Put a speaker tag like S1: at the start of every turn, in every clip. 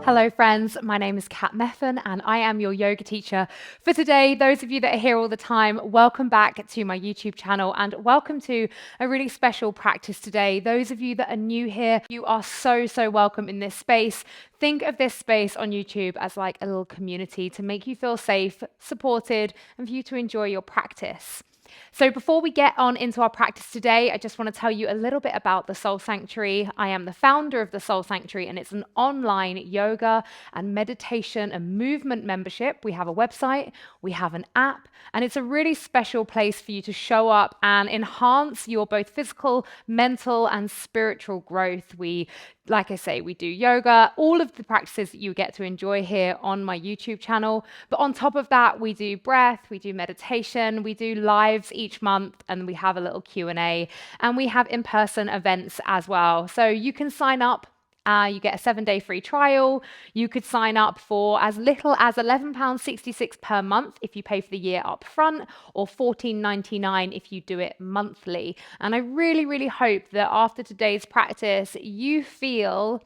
S1: Hello friends, my name is Meffan and I am your yoga teacher for today. Those of you that are here all the time, welcome back to my YouTube channel and welcome to a really special practice today. Those of you that are new here, you are so welcome in this space. Think of this space on YouTube as like a little community to make you feel safe, supported, and for you to enjoy your practice. So before we get on into our practice today, I just want to tell you a little bit about the Soul Sanctuary. I am the founder of the Soul Sanctuary, and it's an online yoga and meditation and movement membership. We have a website, we have an app, and it's a really special place for you to show up and enhance your both physical, mental, and spiritual growth. Like I say, we do yoga, all of the practices that you get to enjoy here on my YouTube channel. But on top of that, we do breath, we do meditation, we do lives each month, and we have a little Q&A, and we have in-person events as well. So you can sign up. You get a 7-day free trial. You could sign up for as little as £11.66 per month if you pay for the year up front, or £14.99 if you do it monthly. And I really hope that after today's practice, you feel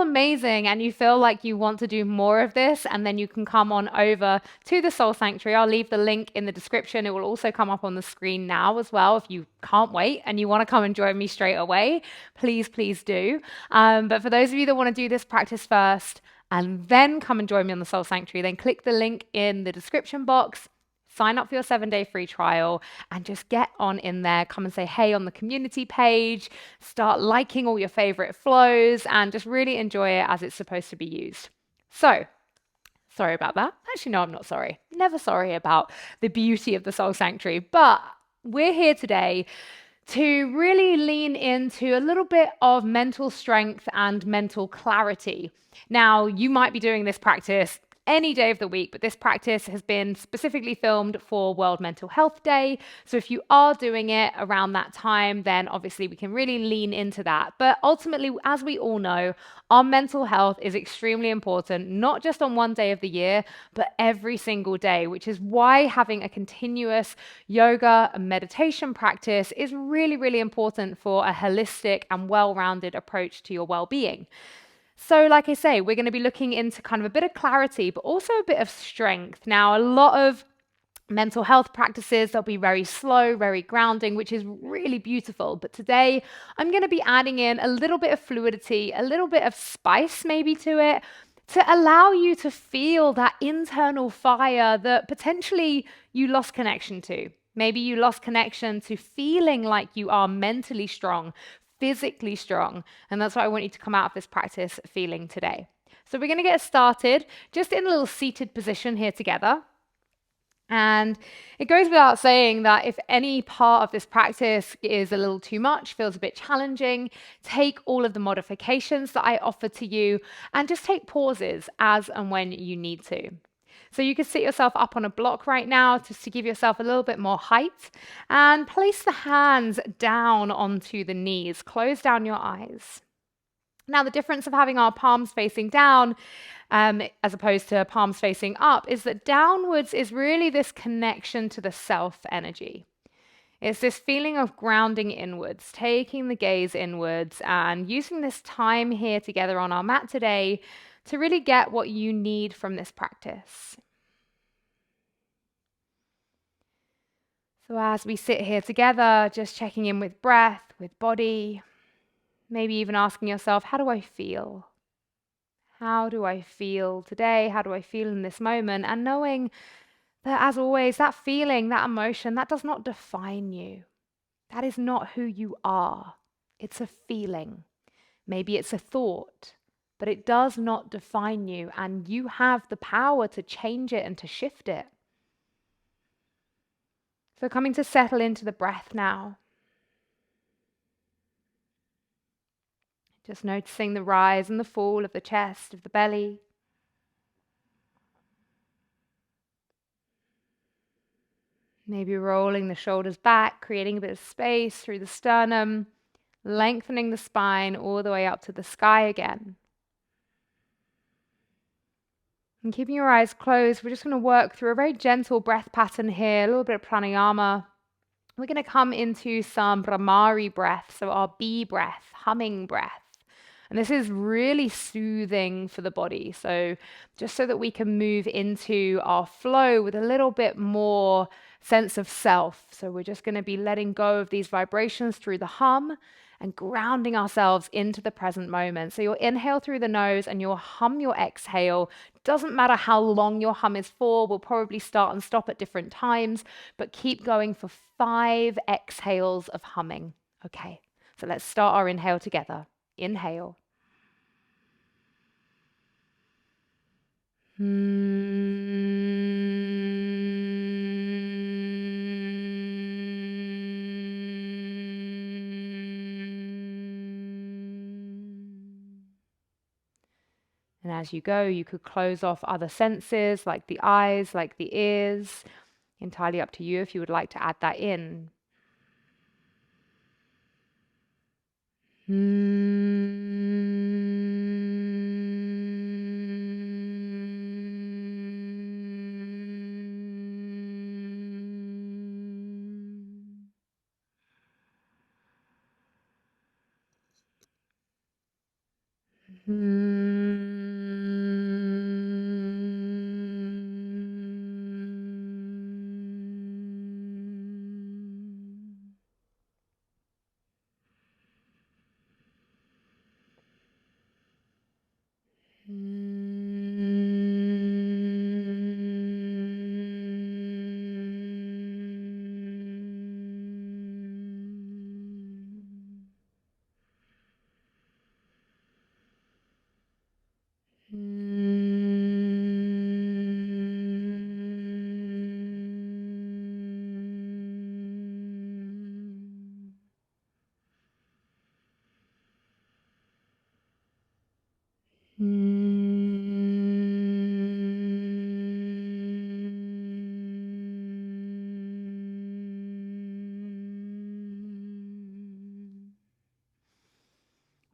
S1: amazing and you feel like you want to do more of this, and then you can come on over to the Soul Sanctuary. I'll leave the link in the description. It will also come up on the screen now as well. If you can't wait and you want to come and join me straight away, please do. But for those of you that want to do this practice first and then come and join me on the Soul Sanctuary, then click the link in the description box. Sign up for your 7-day free trial and just get on in there. Come and say hey on the community page, start liking all your favorite flows, and just really enjoy it as it's supposed to be used. So, sorry about that. Actually, no, I'm not sorry. Never sorry about the beauty of the Soul Sanctuary, but we're here today to really lean into a little bit of mental strength and mental clarity. Now, you might be doing this practice any day of the week, but this practice has been specifically filmed for World Mental Health Day. So if you are doing it around that time, then obviously we can really lean into that. But ultimately, as we all know, our mental health is extremely important, not just on one day of the year, but every single day, which is why having a continuous yoga and meditation practice is really important for a holistic and well-rounded approach to your well-being. So like I say, we're going to be looking into kind of a bit of clarity, but also a bit of strength. Now, a lot of mental health practices, they'll be very slow, very grounding, which is really beautiful. But today, I'm going to be adding in a little bit of fluidity, a little bit of spice maybe to it, to allow you to feel that internal fire that potentially you lost connection to. Maybe you lost connection to feeling like you are mentally strong, physically strong. And that's what I want you to come out of this practice feeling today. So we're going to get started just in a little seated position here together. And it goes without saying that if any part of this practice is a little too much, feels a bit challenging, take all of the modifications that I offer to you and just take pauses as and when you need to. So you can sit yourself up on a block right now just to give yourself a little bit more height, and place the hands down onto the knees. Close down your eyes. Now, the difference of having our palms facing down as opposed to palms facing up is that downwards is really this connection to the self energy. It's this feeling of grounding inwards, taking the gaze inwards and using this time here together on our mat today to really get what you need from this practice. So as we sit here together, just checking in with breath, with body, maybe even asking yourself, how do I feel? How do I feel today? How do I feel in this moment? And knowing that, as always, that feeling, that emotion, that does not define you. That is not who you are. It's a feeling. Maybe it's a thought, but it does not define you, and you have the power to change it and to shift it. So coming to settle into the breath now. Just noticing the rise and the fall of the chest, of the belly. Maybe rolling the shoulders back, creating a bit of space through the sternum, lengthening the spine all the way up to the sky again. And keeping your eyes closed, we're just going to work through a very gentle breath pattern here, a little bit of pranayama, We're going to come into some Brahmari breath, so our bee breath, humming breath. And this is really soothing for the body. So just so that we can move into our flow with a little bit more sense of self. So we're just going to be letting go of these vibrations through the hum and grounding ourselves into the present moment. So you'll inhale through the nose and you'll hum your exhale. Doesn't matter how long your hum is for. We'll probably start and stop at different times, but keep going for 5 exhales of humming. Okay, so let's start our inhale together. Inhale. And as you go, you could close off other senses like the eyes, like the ears. Entirely up to you if you would like to add that in.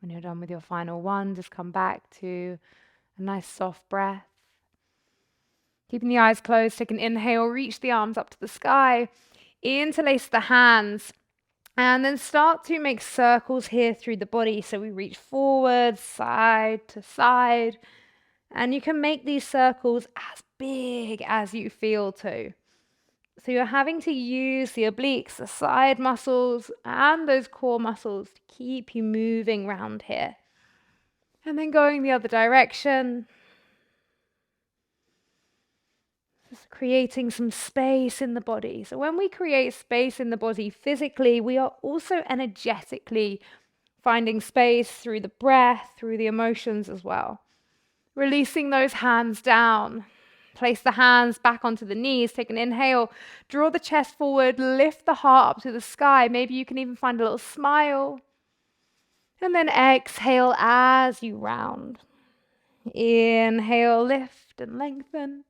S1: When you're done with your final one, just come back to a nice soft breath. Keeping the eyes closed, take an inhale, reach the arms up to the sky, interlace the hands, and then start to make circles here through the body. So we reach forward, side to side, and you can make these circles as big as you feel to. So you're having to use the obliques, the side muscles, and those core muscles to keep you moving around here. And then going the other direction. Just creating some space in the body. So when we create space in the body physically, we are also energetically finding space through the breath, through the emotions as well. Releasing those hands down. Place the hands back onto the knees. Take an inhale. Draw the chest forward. Lift the heart up to the sky. Maybe you can even find a little smile. And then exhale as you round. Inhale, lift and lengthen.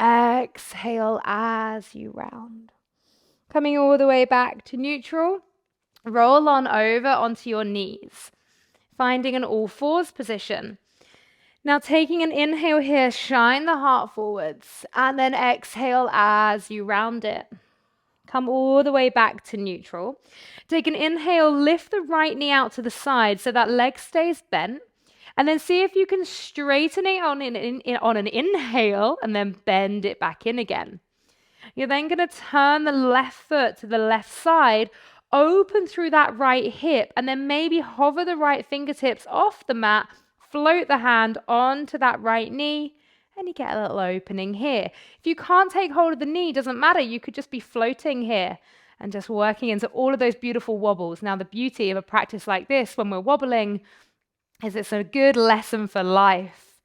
S1: Exhale as you round. Coming all the way back to neutral. Roll on over onto your knees. Finding an all fours position. Now taking an inhale here, shine the heart forwards, and then exhale as you round it. Come all the way back to neutral. Take an inhale, lift the right knee out to the side so that leg stays bent, and then see if you can straighten it on an inhale and then bend it back in again. You're then going to turn the left foot to the left side, open through that right hip, and then maybe hover the right fingertips off the mat. Float the hand onto that right knee, and you get a little opening here. If you can't take hold of the knee, doesn't matter. You could just be floating here and just working into all of those beautiful wobbles. Now, the beauty of a practice like this, when we're wobbling, is it's a good lesson for life.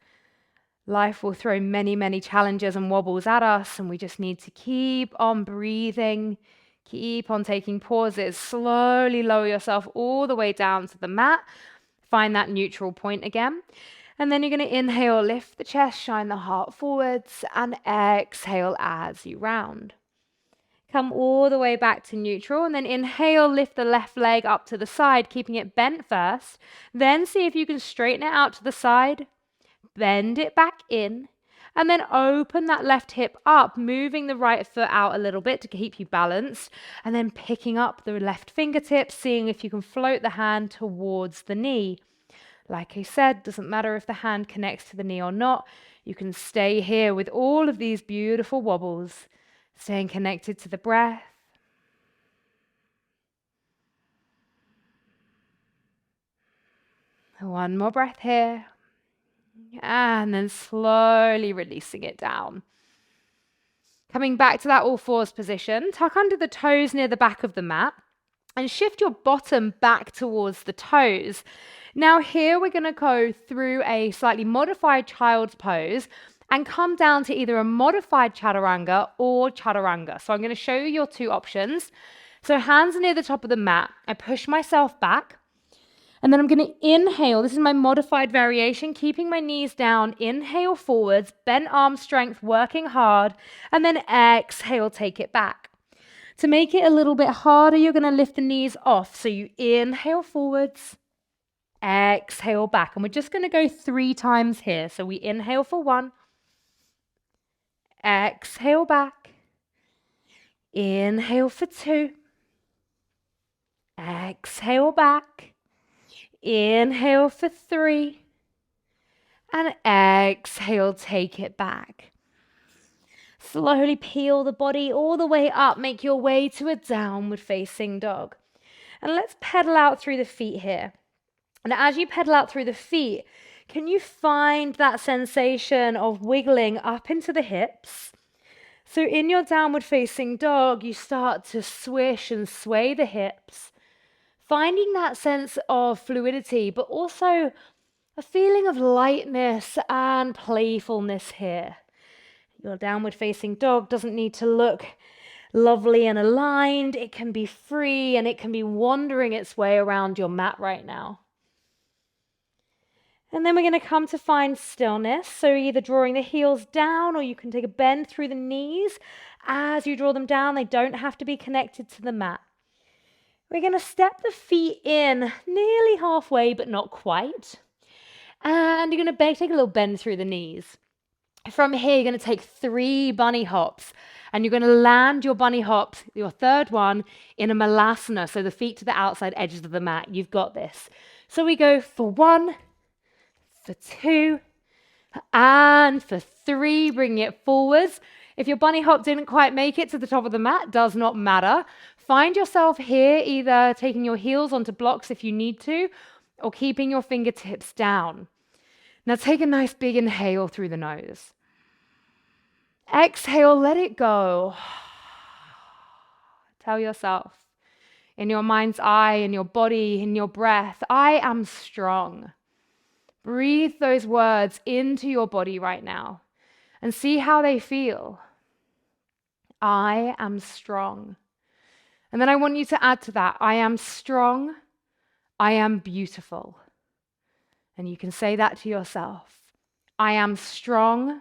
S1: Life will throw many, many challenges and wobbles at us, and we just need to keep on breathing, keep on taking pauses, slowly lower yourself all the way down to the mat. Find that neutral point again. And then you're going to inhale, lift the chest, shine the heart forwards, and exhale as you round. Come all the way back to neutral, and then inhale, lift the left leg up to the side, keeping it bent first. Then see if you can straighten it out to the side, bend it back in, And then open that left hip up, moving the right foot out a little bit to keep you balanced. And then picking up the left fingertips, seeing if you can float the hand towards the knee. Like I said, doesn't matter if the hand connects to the knee or not. You can stay here with all of these beautiful wobbles, staying connected to the breath. One more breath here. And then slowly releasing it down. Coming back to that all fours position, tuck under the toes near the back of the mat and shift your bottom back towards the toes. Now here we're going to go through a slightly modified child's pose and come down to either a modified chaturanga or chaturanga. So I'm going to show you your two options. So hands are near the top of the mat. I push myself back. And then I'm going to inhale. This is my modified variation, keeping my knees down. Inhale forwards, bent arm strength, working hard. And then exhale, take it back. To make it a little bit harder, you're going to lift the knees off. So you inhale forwards, exhale back. And we're just going to go 3 times here. So we inhale for 1, exhale back, inhale for 2, exhale back. Inhale for 3 and exhale, take it back. Slowly peel the body all the way up, make your way to a downward facing dog. And let's pedal out through the feet here. And as you pedal out through the feet, can you find that sensation of wiggling up into the hips? So in your downward facing dog, you start to swish and sway the hips, finding that sense of fluidity, but also a feeling of lightness and playfulness here. Your downward facing dog doesn't need to look lovely and aligned. It can be free and it can be wandering its way around your mat right now. And then we're going to come to find stillness. So either drawing the heels down or you can take a bend through the knees. As you draw them down, they don't have to be connected to the mat. We're going to step the feet in nearly halfway, but not quite. And you're going to take a little bend through the knees. From here, you're going to take 3 bunny hops. And you're going to land your bunny hops, your third one, in a malasana. So the feet to the outside edges of the mat. You've got this. So we go for 1, for 2, and for 3. Bring it forwards. If your bunny hop didn't quite make it to the top of the mat, does not matter. Find yourself here, either taking your heels onto blocks if you need to, or keeping your fingertips down. Now take a nice big inhale through the nose. Exhale, let it go. Tell yourself, in your mind's eye, in your body, in your breath, I am strong. Breathe those words into your body right now and see how they feel. I am strong. And then I want you to add to that, I am strong, I am beautiful. And you can say that to yourself. I am strong,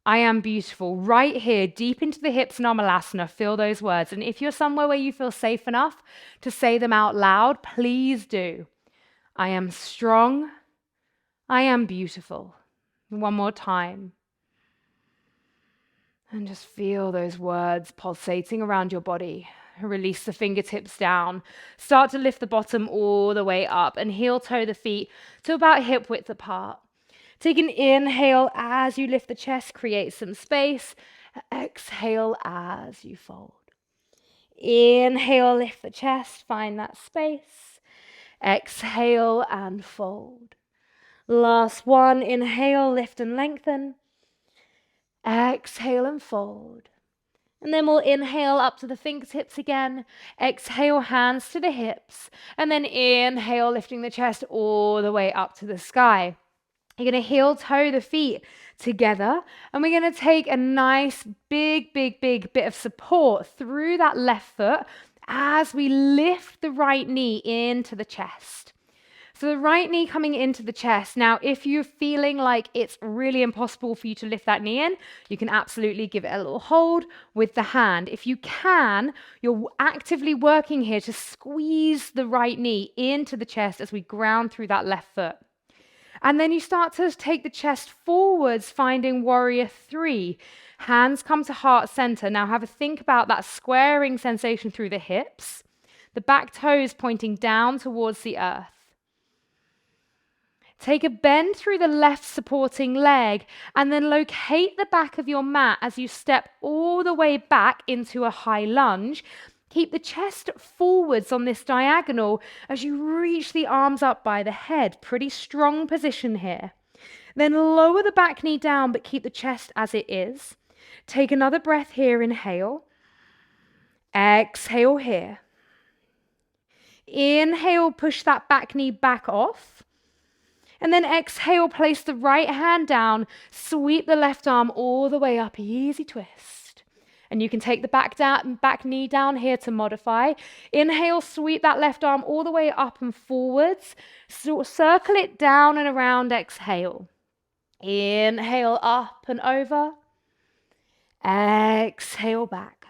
S1: I am beautiful. Right here, deep into the hips in our malasana, feel those words. And if you're somewhere where you feel safe enough to say them out loud, please do. I am strong, I am beautiful. One more time. And just feel those words pulsating around your body. Release the fingertips down. Start to lift the bottom all the way up and heel toe the feet to about hip width apart. Take an inhale as you lift the chest, create some space. Exhale as you fold. Inhale, lift the chest, find that space. Exhale and fold. Last one, inhale, lift and lengthen. Exhale and fold. And then we'll inhale up to the fingertips again. Exhale, hands to the hips. And then inhale, lifting the chest all the way up to the sky. You're going to heel toe the feet together. And we're going to take a nice big bit of support through that left foot as we lift the right knee into the chest. So the right knee coming into the chest. Now, if you're feeling like it's really impossible for you to lift that knee in, you can absolutely give it a little hold with the hand. If you can, you're actively working here to squeeze the right knee into the chest as we ground through that left foot. And then you start to take the chest forwards, finding warrior 3. Hands come to heart center. Now have a think about that squaring sensation through the hips, the back toes pointing down towards the earth. Take a bend through the left supporting leg and then locate the back of your mat as you step all the way back into a high lunge. Keep the chest forwards on this diagonal as you reach the arms up by the head. Pretty strong position here. Then lower the back knee down, but keep the chest as it is. Take another breath here, inhale. Exhale here. Inhale, push that back knee back off. And then exhale, place the right hand down, sweep the left arm all the way up, easy twist. And you can take the back knee down here to modify. Inhale, sweep that left arm all the way up and forwards. So circle it down and around, exhale. Inhale, up and over. Exhale, back.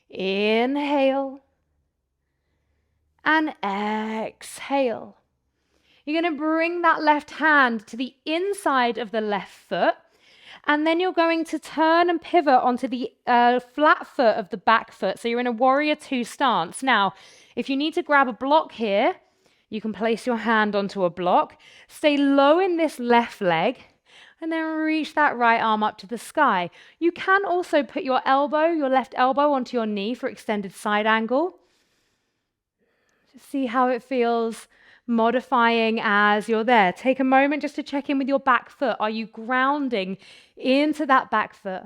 S1: Inhale. And exhale. You're going to bring that left hand to the inside of the left foot, and then you're going to turn and pivot onto the flat foot of the back foot. So you're in a warrior 2 stance. Now, if you need to grab a block here, you can place your hand onto a block. Stay low in this left leg, and then reach that right arm up to the sky. You can also put your left elbow onto your knee for extended side angle. Just see how it feels. Modifying as you're there. Take a moment just to check in with your back foot. Are you grounding into that back foot?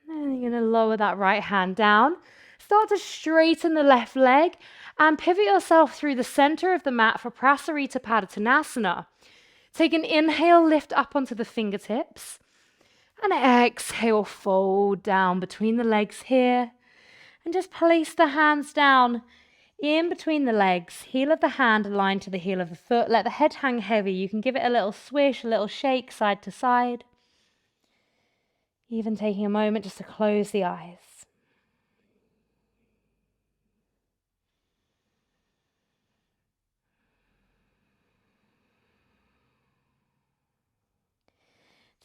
S1: And you're going to lower that right hand down. Start to straighten the left leg and pivot yourself through the center of the mat for Prasarita Padottanasana. Take an inhale, lift up onto the fingertips. And exhale, fold down between the legs here. And just place the hands down in between the legs, heel of the hand aligned to the heel of the foot. Let the head hang heavy. You can give it a little swish, a little shake side to side. Even taking a moment just to close the eyes.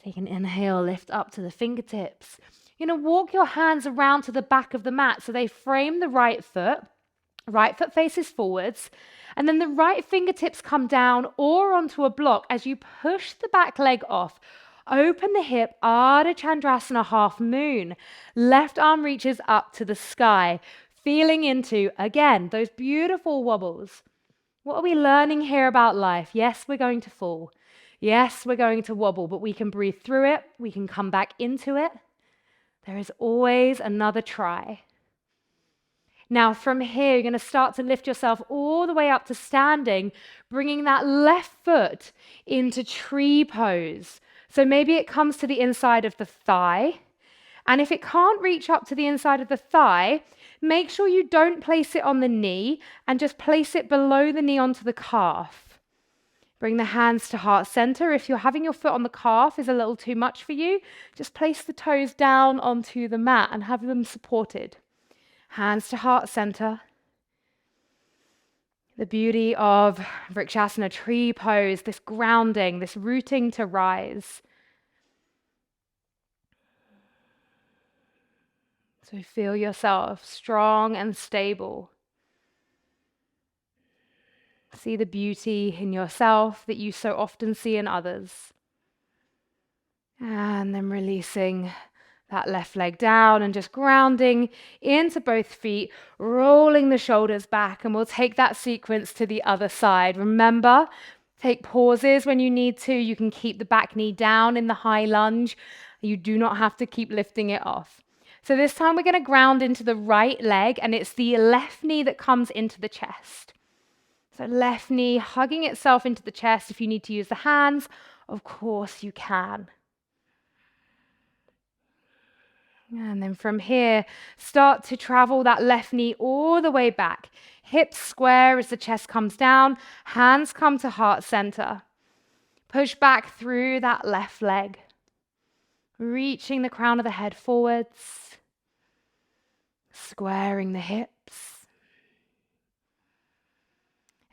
S1: Take an inhale, lift up to the fingertips. You're going to walk your hands around to the back of the mat so they frame the right foot. Right foot faces forwards. And then the right fingertips come down or onto a block as you push the back leg off. Open the hip, Ardha Chandrasana, half moon. Left arm reaches up to the sky, feeling into, again, those beautiful wobbles. What are we learning here about life? Yes, we're going to fall. Yes, we're going to wobble, but we can breathe through it. We can come back into it. There is always another try. Now from here, you're going to start to lift yourself all the way up to standing, bringing that left foot into tree pose. So maybe it comes to the inside of the thigh. And if it can't reach up to the inside of the thigh, make sure you don't place it on the knee and just place it below the knee onto the calf. Bring the hands to heart center. If you're having your foot on the calf is a little too much for you, just place the toes down onto the mat and have them supported. Hands to heart center. The beauty of Vrikshasana, tree pose, this grounding, this rooting to rise. So feel yourself strong and stable. See the beauty in yourself that you so often see in others. And then releasing that left leg down and just grounding into both feet, rolling the shoulders back, and we'll take that sequence to the other side. Remember, take pauses when you need to. You can keep the back knee down in the high lunge. You do not have to keep lifting it off. So this time we're going to ground into the right leg, and it's the left knee that comes into the chest. So left knee hugging itself into the chest. If you need to use the hands, of course you can. And then from here, start to travel that left knee all the way back. Hips square as the chest comes down. Hands come to heart center. Push back through that left leg. Reaching the crown of the head forwards. Squaring the hips.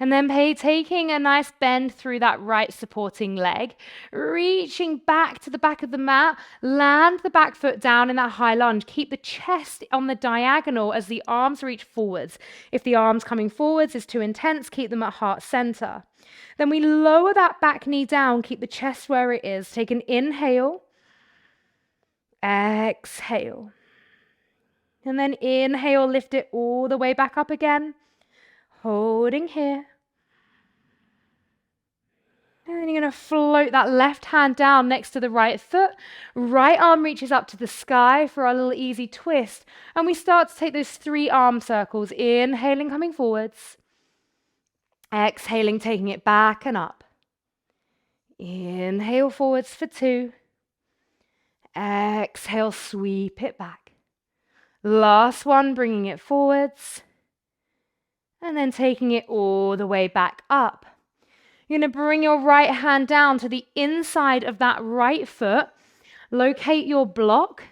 S1: And then taking a nice bend through that right supporting leg, reaching back to the back of the mat, land the back foot down in that high lunge. Keep the chest on the diagonal as the arms reach forwards. If the arms coming forwards is too intense, keep them at heart center. Then we lower that back knee down, keep the chest where it is. Take an inhale, exhale. And then inhale, lift it all the way back up again. Holding here. And then you're going to float that left hand down next to the right foot. Right arm reaches up to the sky for our little easy twist. And we start to take those 3 arm circles. Inhaling, coming forwards. Exhaling, taking it back and up. Inhale forwards for 2. Exhale, sweep it back. Last one, bringing it forwards. And then taking it all the way back up. You're going to bring your right hand down to the inside of that right foot. Locate your block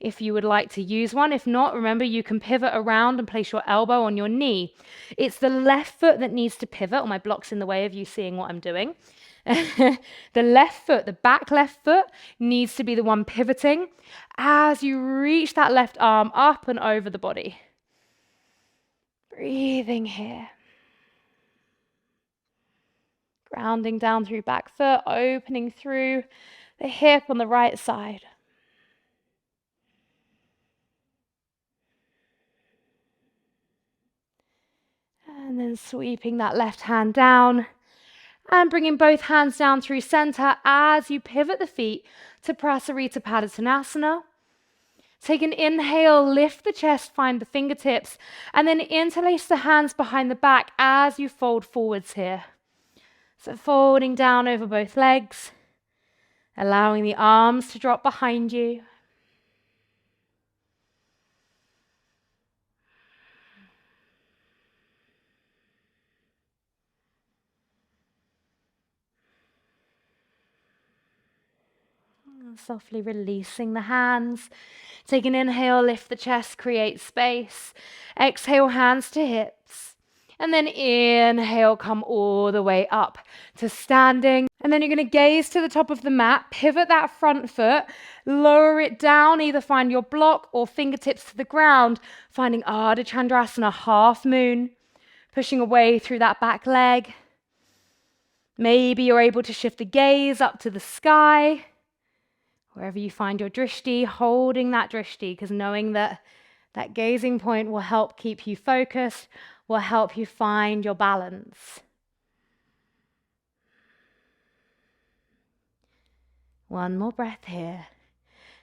S1: if you would like to use one. If not, remember you can pivot around and place your elbow on your knee. It's the left foot that needs to pivot. My block's in the way of you seeing what I'm doing. The left foot, the back left foot, needs to be the one pivoting as you reach that left arm up and over the body. Breathing here. Grounding down through back foot, opening through the hip on the right side. And then sweeping that left hand down and bringing both hands down through center as you pivot the feet to Prasarita Padasana. Take an inhale, lift the chest, find the fingertips, and then interlace the hands behind the back as you fold forwards here. So folding down over both legs, allowing the arms to drop behind you. Softly releasing the hands. Take an inhale, lift the chest, create space. Exhale, hands to hips. And then inhale, come all the way up to standing. And then you're going to gaze to the top of the mat, pivot that front foot, lower it down, either find your block or fingertips to the ground, finding Ardha Chandrasana, half moon, pushing away through that back leg. Maybe you're able to shift the gaze up to the sky. Wherever you find your drishti, holding that drishti, because knowing that that gazing point will help keep you focused, will help you find your balance. One more breath here.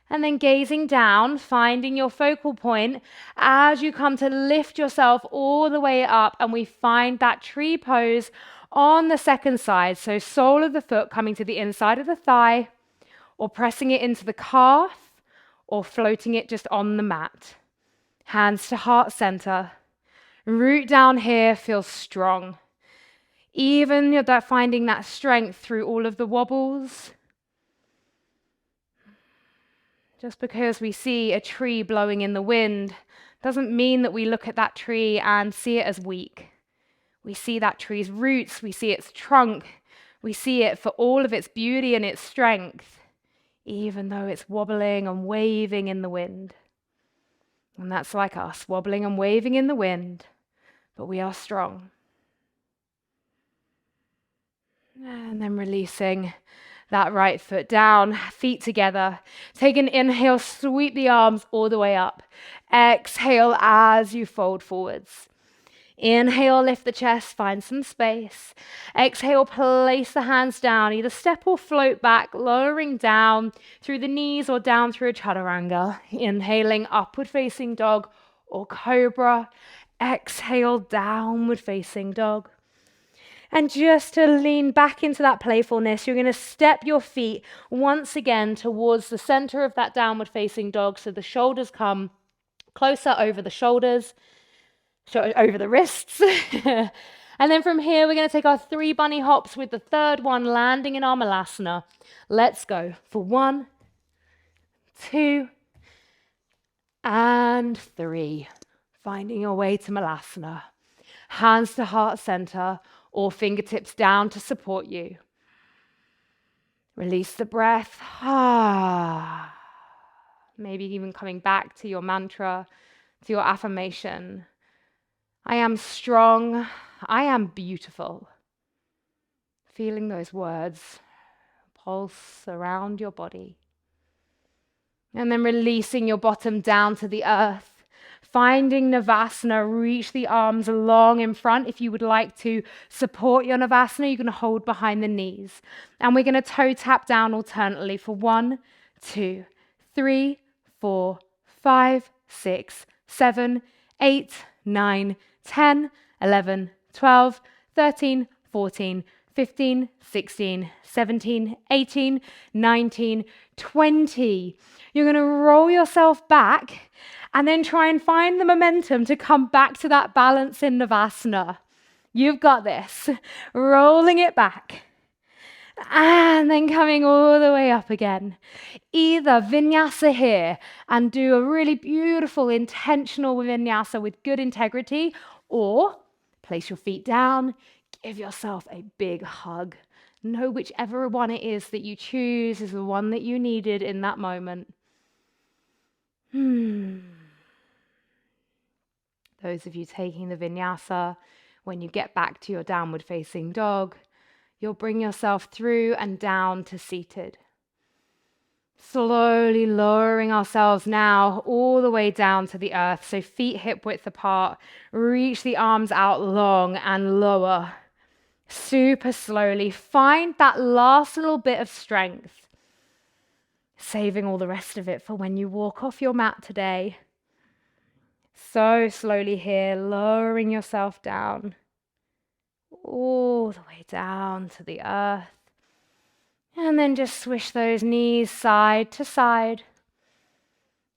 S1: And then gazing down, finding your focal point as you come to lift yourself all the way up, and we find that tree pose on the second side. So sole of the foot coming to the inside of the thigh, or pressing it into the calf, or floating it just on the mat. Hands to heart center. Root down here feels strong. Even that finding that strength through all of the wobbles. Just because we see a tree blowing in the wind doesn't mean that we look at that tree and see it as weak. We see that tree's roots, we see its trunk, we see it for all of its beauty and its strength, even though it's wobbling and waving in the wind. And that's like us, wobbling and waving in the wind, but we are strong. And then releasing that right foot down, feet together. Take an inhale, sweep the arms all the way up. Exhale as you fold forwards. Inhale, lift the chest, find some space. Exhale, place the hands down, either step or float back, lowering down through the knees or down through a chaturanga. Inhaling, upward facing dog or cobra. Exhale, downward facing dog. And just to lean back into that playfulness, you're going to step your feet once again towards the center of that downward facing dog, so the shoulders come closer over the shoulders, over the wrists. And then from here, we're going to take our 3 bunny hops with the third one landing in our malasana. Let's go for 1, 2, and 3. Finding your way to malasana. Hands to heart center, or fingertips down to support you. Release the breath. Maybe even coming back to your mantra, to your affirmation. I am strong. I am beautiful. Feeling those words pulse around your body. And then releasing your bottom down to the earth. Finding Navasana, reach the arms long in front. If you would like to support your Navasana, you're going to hold behind the knees. And we're going to toe tap down alternately for 1, 2, 3, 4, 5, 6, 7, 8, 9, 10, 11, 12, 13, 14, 15, 16, 17, 18, 19, 20. You're going to roll yourself back and then try and find the momentum to come back to that balance in Navasana. You've got this. Rolling it back. And then coming all the way up again. Either vinyasa here and do a really beautiful intentional vinyasa with good integrity, or place your feet down, give yourself a big hug. Know whichever one it is that you choose is the one that you needed in that moment. Those of you taking the vinyasa, when you get back to your downward facing dog, you'll bring yourself through and down to seated. Slowly lowering ourselves now all the way down to the earth. So feet hip width apart, reach the arms out long and lower. Super slowly. Find that last little bit of strength. Saving all the rest of it for when you walk off your mat today. So slowly here, lowering yourself down. All the way down to the earth. And then just swish those knees side to side.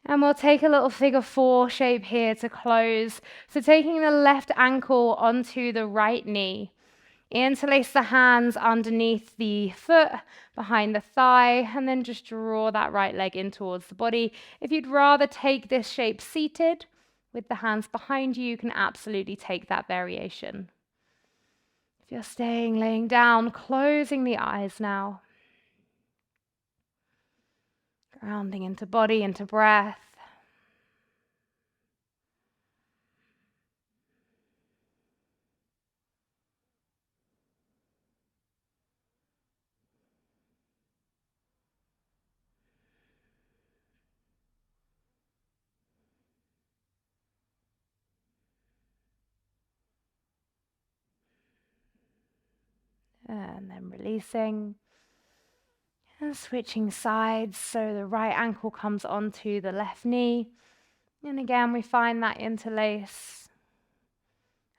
S1: And we'll take a little figure 4 shape here to close. So taking the left ankle onto the right knee. Interlace the hands underneath the foot, behind the thigh, and then just draw that right leg in towards the body. If you'd rather take this shape seated, with the hands behind you, you can absolutely take that variation. If you're staying laying down, closing the eyes now. Grounding into body, into breath. And then releasing. And switching sides, so the right ankle comes onto the left knee. And again, we find that interlace.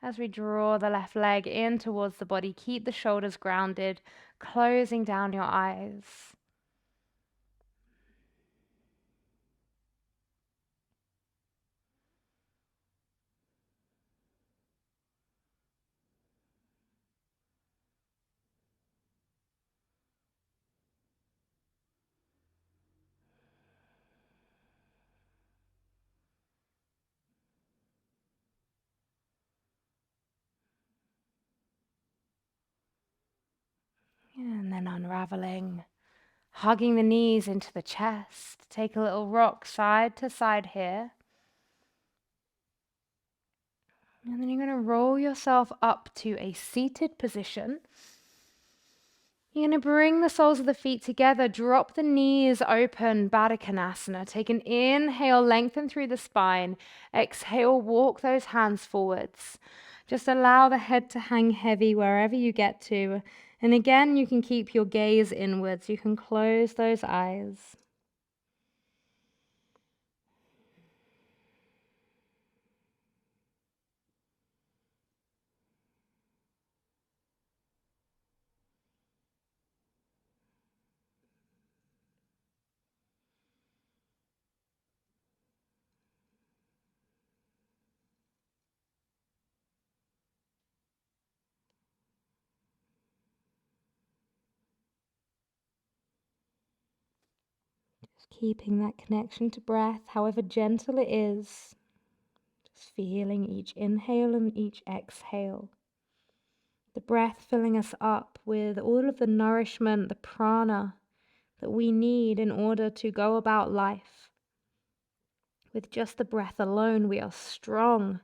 S1: As we draw the left leg in towards the body, keep the shoulders grounded, closing down your eyes. And then unraveling, hugging the knees into the chest. Take a little rock side to side here. And then you're going to roll yourself up to a seated position. You're going to bring the soles of the feet together, drop the knees open, Baddha Konasana. Take an inhale, lengthen through the spine. Exhale, walk those hands forwards. Just allow the head to hang heavy wherever you get to. And again, you can keep your gaze inwards. You can close those eyes. Keeping that connection to breath, however gentle it is. Just feeling each inhale and each exhale. The breath filling us up with all of the nourishment, the prana that we need in order to go about life. With just the breath alone, we are strong,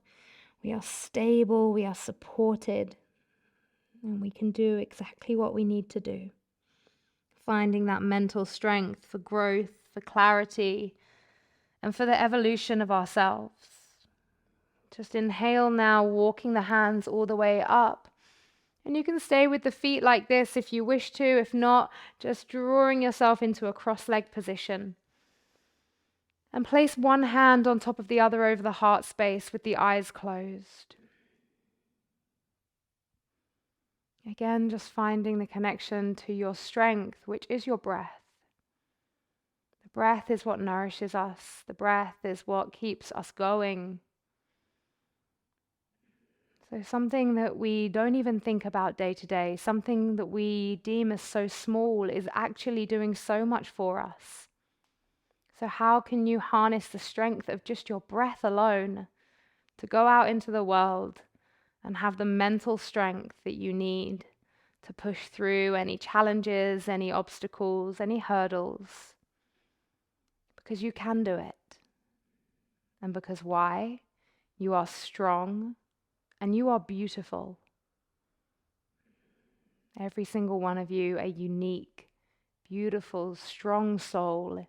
S1: we are stable, we are supported, and we can do exactly what we need to do. Finding that mental strength for growth, for clarity, and for the evolution of ourselves. Just inhale now, walking the hands all the way up. And you can stay with the feet like this if you wish to. If not, just drawing yourself into a cross-legged position. And place one hand on top of the other over the heart space with the eyes closed. Again, just finding the connection to your strength, which is your breath. The breath is what nourishes us. The breath is what keeps us going. So something that we don't even think about day to day, something that we deem as so small, is actually doing so much for us. So how can you harness the strength of just your breath alone to go out into the world and have the mental strength that you need to push through any challenges, any obstacles, any hurdles? Because you can do it. And because why? You are strong and you are beautiful. Every single one of you, a unique, beautiful, strong soul,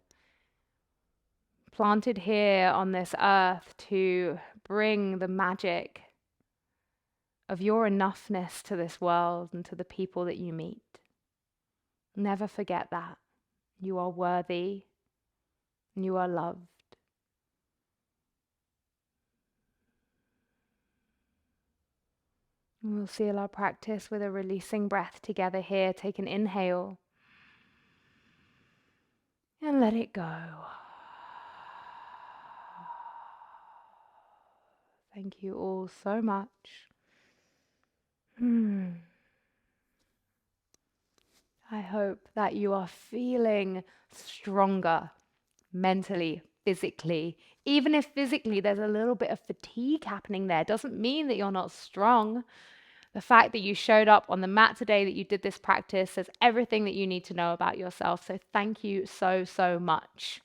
S1: planted here on this earth to bring the magic of your enoughness to this world and to the people that you meet. Never forget that. You are worthy and you are loved. And we'll seal our practice with a releasing breath together here. Take an inhale and let it go. Thank you all so much. I hope that you are feeling stronger mentally, physically. Even if physically there's a little bit of fatigue happening there, doesn't mean that you're not strong. The fact that you showed up on the mat today, that you did this practice, says everything that you need to know about yourself. So thank you so, so much.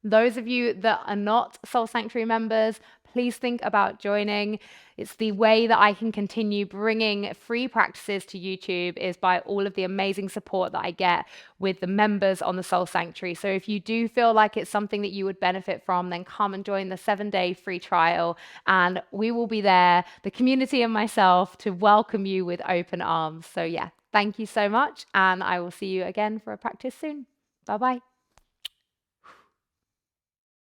S1: Those of you that are not Soul Sanctuary members, please think about joining. It's the way that I can continue bringing free practices to YouTube, is by all of the amazing support that I get with the members on the Soul Sanctuary. So if you do feel like it's something that you would benefit from, then come and join the 7-day free trial, and we will be there, the community and myself, to welcome you with open arms. So yeah, thank you so much, and I will see you again for a practice soon. Bye-bye.